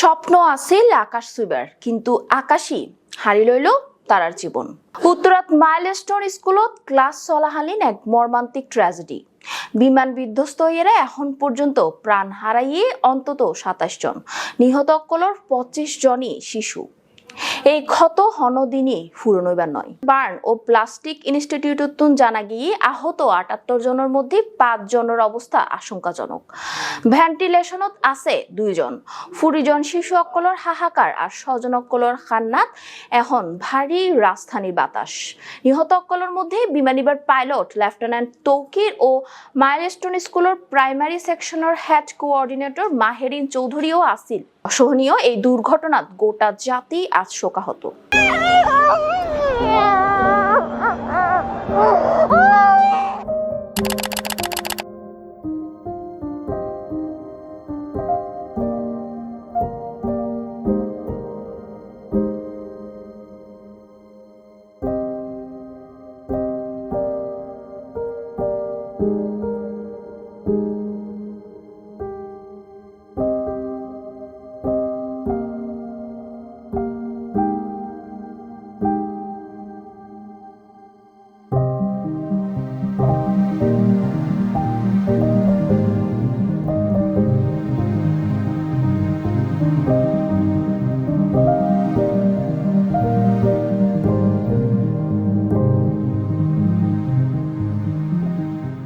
স্বপ্ন আছিল আকাশ ছুইবাৰ কিন্তু আকাশী হাৰি লইল তারার জীবন। উত্তরাত মাইলস্টোন স্কুলত ক্লাস চলাকালীন এক মর্মান্তিক ট্র্যাজেডি। বিমান বিধ্বস্ত হয়ে এখন পর্যন্ত প্রাণ হারাইয়ে অন্তত ২৭ জন, নিহত অকলর ২৫ জনই শিশু। এই ক্ষত হনদিনই ফুরনইবার নয়। বার্ন ও প্লাস্টিক ইনস্টিটিউটত জানা গিয়ে আহত ৭৮ জনের মধ্যে ৫ জনের অবস্থা আশঙ্কাজনক। ভেন্টিলেশনত আছে ২ জন। ৪০ জন শিশু অকলর হাহাকার আর স্বজন অকলর খান্নাত এখন ভারী রাজধানীর বাতাস। নিহত অকলর মধ্যে বিমানিবার পাইলট লেফটেন্যান্ট তৌকির ও মাইলস্টোন স্কুলের প্রাইমারি সেকশনের হেড কোঅর্ডিনেটর মাহেরিন চৌধুরীও আছিল। অসহনীয় এই দুর্ঘটনাত গোটা জাতি আজ শোকাহত।